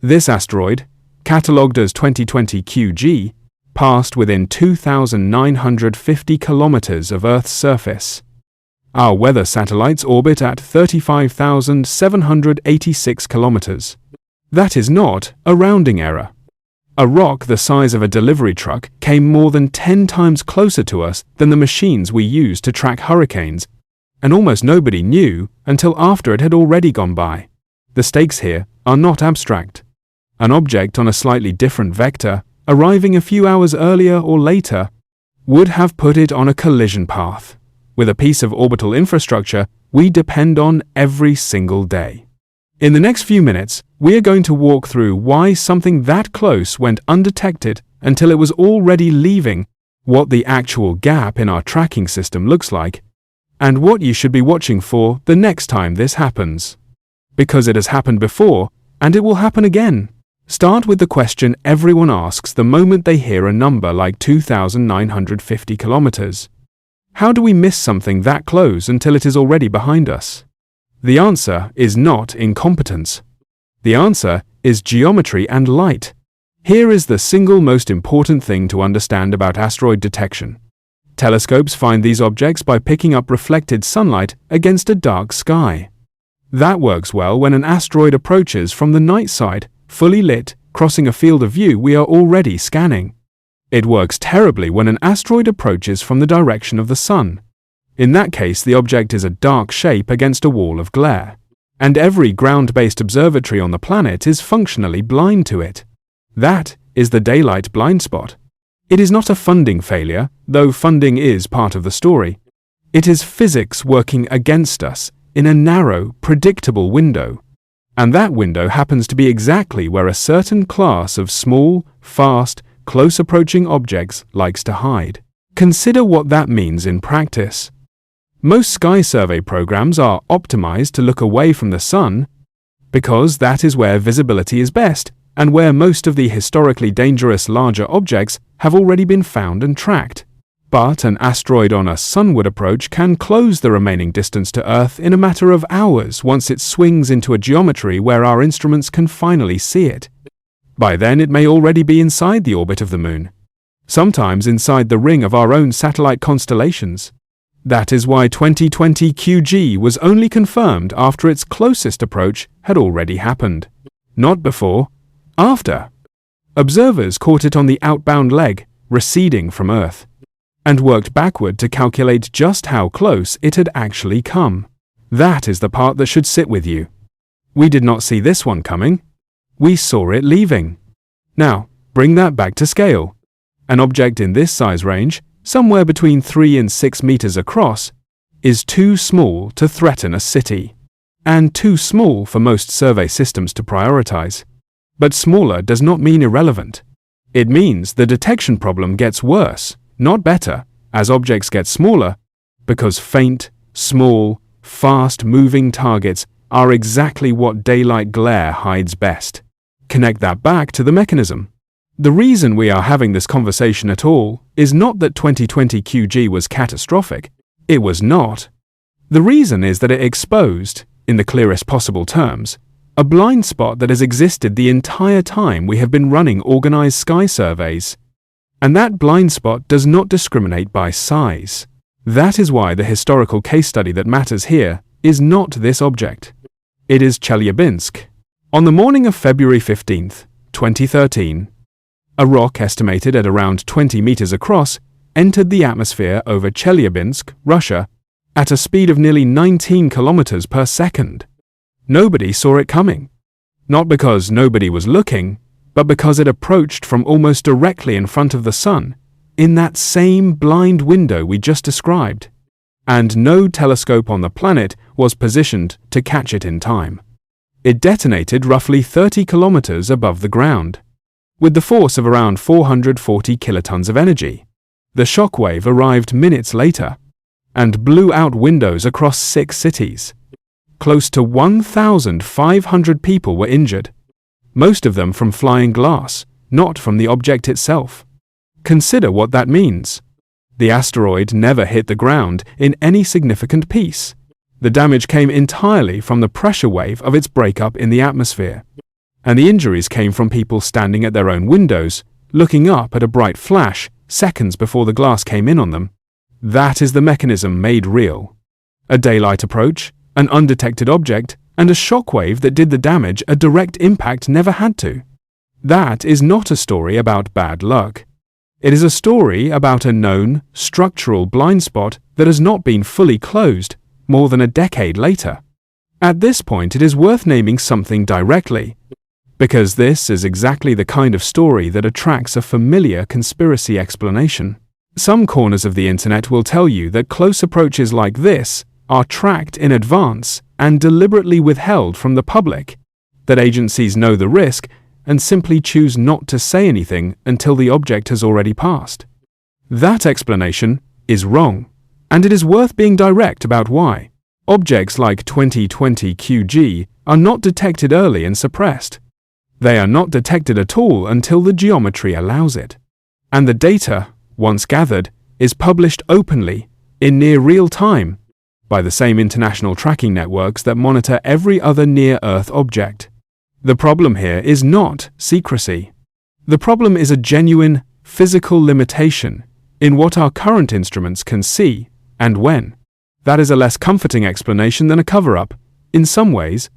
This asteroid, catalogued as 2020 QG, passed within 2,950 kilometers of Earth's surface. Our weather satellites orbit at 35,786 kilometers. That is not a rounding error. A rock the size of a delivery truck came more than 10 times closer to us than the machines we use to track hurricanes, and almost nobody knew until after it had already gone by. The stakes here are not abstract. An object on a slightly different vector, arriving a few hours earlier or later, would have put it on a collision path with a piece of orbital infrastructure we depend on every single day. In the next few minutes, we are going to walk through why something that close went undetected until it was already leaving, what the actual gap in our tracking system looks like, and what you should be watching for the next time this happens. Because it has happened before, and it will happen again. Start with the question everyone asks the moment they hear a number like 2,950 kilometers. How do we miss something that close until it is already behind us? The answer is not incompetence. The answer is geometry and light. Here is the single most important thing to understand about asteroid detection. Telescopes find these objects by picking up reflected sunlight against a dark sky. That works well when an asteroid approaches from the night side, fully lit, crossing a field of view we are already scanning. It works terribly when an asteroid approaches from the direction of the sun. In that case, the object is a dark shape against a wall of glare, and every ground-based observatory on the planet is functionally blind to it. That is the daylight blind spot. It is not a funding failure, though funding is part of the story. It is physics working against us in a narrow, predictable window. And that window happens to be exactly where a certain class of small, fast, close-approaching objects likes to hide. Consider what that means in practice. Most sky survey programs are optimized to look away from the sun because that is where visibility is best and where most of the historically dangerous larger objects have already been found and tracked. But an asteroid on a sunward approach can close the remaining distance to Earth in a matter of hours once it swings into a geometry where our instruments can finally see it. By then, it may already be inside the orbit of the Moon, sometimes inside the ring of our own satellite constellations. That is why 2020 QG was only confirmed after its closest approach had already happened. Not before, after. Observers caught it on the outbound leg, receding from Earth, and worked backward to calculate just how close it had actually come. That is the part that should sit with you. We did not see this one coming. We saw it leaving. Now, bring that back to scale. An object in this size range, somewhere between 3 and 6 meters across, is too small to threaten a city, and too small for most survey systems to prioritize. But smaller does not mean irrelevant. It means the detection problem gets worse, not better, as objects get smaller, because faint, small, fast-moving targets are exactly what daylight glare hides best. Connect that back to the mechanism. The reason we are having this conversation at all is not that 2020 QG was catastrophic. It was not. The reason is that it exposed, in the clearest possible terms, a blind spot that has existed the entire time we have been running organized sky surveys. And that blind spot does not discriminate by size. That is why the historical case study that matters here is not this object. It is Chelyabinsk. On the morning of February 15, 2013, a rock estimated at around 20 meters across entered the atmosphere over Chelyabinsk, Russia, at a speed of nearly 19 kilometers per second. Nobody saw it coming. Not because nobody was looking, but because it approached from almost directly in front of the sun, in that same blind window we just described. And no telescope on the planet was positioned to catch it in time. It detonated roughly 30 kilometers above the ground, with the force of around 440 kilotons of energy. The shockwave arrived minutes later and blew out windows across 6 cities. Close to 1,500 people were injured, most of them from flying glass, not from the object itself. Consider what that means. The asteroid never hit the ground in any significant piece. The damage came entirely from the pressure wave of its breakup in the atmosphere. And the injuries came from people standing at their own windows, looking up at a bright flash seconds before the glass came in on them. That is the mechanism made real. A daylight approach, an undetected object, and a shockwave that did the damage a direct impact never had to. That is not a story about bad luck. It is a story about a known, structural blind spot that has not been fully closed more than a decade later. At this point, it is worth naming something directly, because this is exactly the kind of story that attracts a familiar conspiracy explanation. Some corners of the internet will tell you that close approaches like this are tracked in advance and deliberately withheld from the public, that agencies know the risk and simply choose not to say anything until the object has already passed. That explanation is wrong, and it is worth being direct about why. Objects like 2020 QG are not detected early and suppressed. They are not detected at all until the geometry allows it. And the data, once gathered, is published openly, in near real time, by the same international tracking networks that monitor every other near-Earth object. The problem here is not secrecy. The problem is a genuine, physical limitation in what our current instruments can see and when. That is a less comforting explanation than a cover-up, in some ways,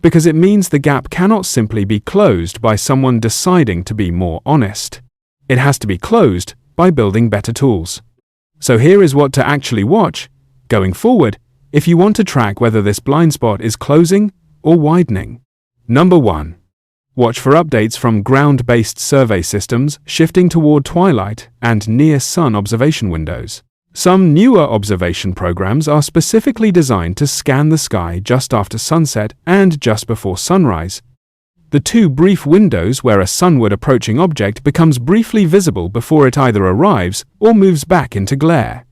because it means the gap cannot simply be closed by someone deciding to be more honest. It has to be closed by building better tools. So here is what to actually watch, going forward, if you want to track whether this blind spot is closing or widening. Number 1. Watch for updates from ground-based survey systems shifting toward twilight and near-sun observation windows. Some newer observation programs are specifically designed to scan the sky just after sunset and just before sunrise. The two brief windows where a sunward-approaching object becomes briefly visible before it either arrives or moves back into glare.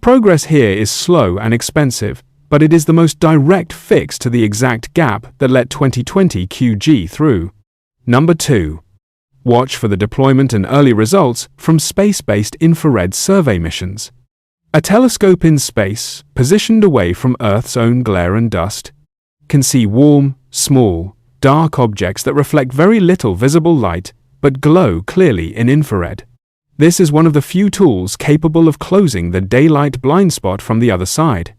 Progress here is slow and expensive, but it is the most direct fix to the exact gap that let 2020 QG through. Number 2. Watch for the deployment and early results from space-based infrared survey missions. A telescope in space, positioned away from Earth's own glare and dust, can see warm, small, dark objects that reflect very little visible light but glow clearly in infrared. This is one of the few tools capable of closing the daylight blind spot from the other side,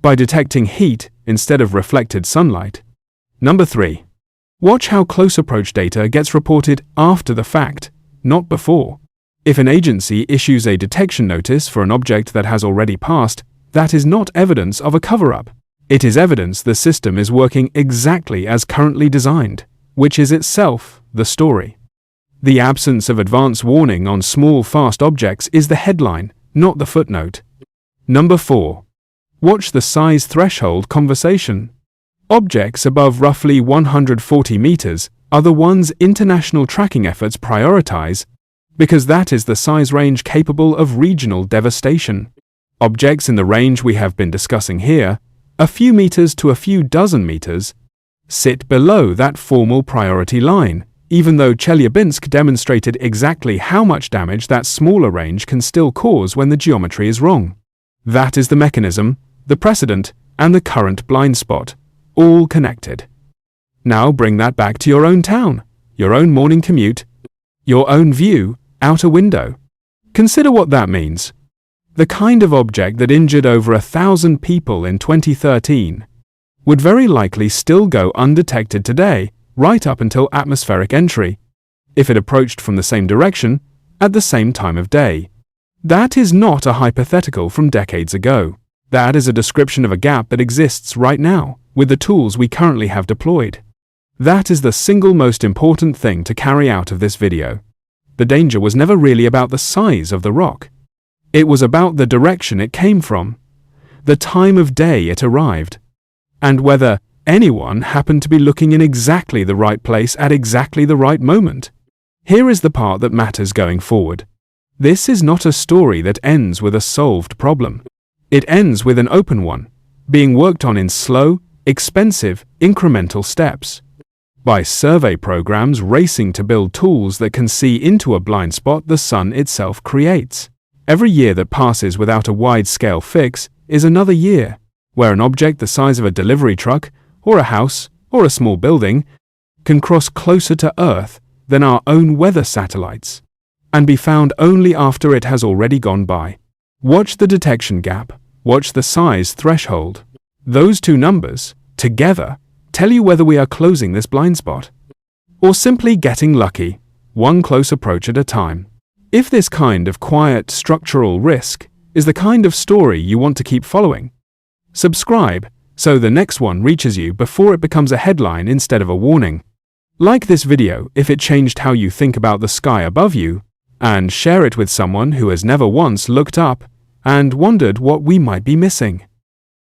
by detecting heat instead of reflected sunlight. Number 3. Watch how close approach data gets reported after the fact, not before. If an agency issues a detection notice for an object that has already passed, that is not evidence of a cover-up. It is evidence the system is working exactly as currently designed, which is itself the story. The absence of advance warning on small, fast objects is the headline, not the footnote. Number 4. Watch the size threshold conversation. Objects above roughly 140 meters are the ones international tracking efforts prioritize, because that is the size range capable of regional devastation. Objects in the range we have been discussing here, a few meters to a few dozen meters, sit below that formal priority line, even though Chelyabinsk demonstrated exactly how much damage that smaller range can still cause when the geometry is wrong. That is the mechanism, the precedent, and the current blind spot, all connected. Now bring that back to your own town, your own morning commute, your own view out a window. Consider what that means. The kind of object that injured over 1,000 people in 2013 would very likely still go undetected today, right up until atmospheric entry, if it approached from the same direction at the same time of day. That is not a hypothetical from decades ago. That is a description of a gap that exists right now, with the tools we currently have deployed. That is the single most important thing to carry out of this video. The danger was never really about the size of the rock. It was about the direction it came from, the time of day it arrived, and whether anyone happened to be looking in exactly the right place at exactly the right moment. Here is the part that matters going forward. This is not a story that ends with a solved problem. It ends with an open one, being worked on in slow, expensive, incremental steps. By survey programs racing to build tools that can see into a blind spot the sun itself creates. Every year that passes without a wide-scale fix is another year, where an object the size of a delivery truck, or a house, or a small building, can cross closer to Earth than our own weather satellites, and be found only after it has already gone by. Watch the detection gap, watch the size threshold. Those two numbers, together, tell you whether we are closing this blind spot, or simply getting lucky, one close approach at a time. If this kind of quiet structural risk is the kind of story you want to keep following, subscribe so the next one reaches you before it becomes a headline instead of a warning. Like this video if it changed how you think about the sky above you, and share it with someone who has never once looked up and wondered what we might be missing.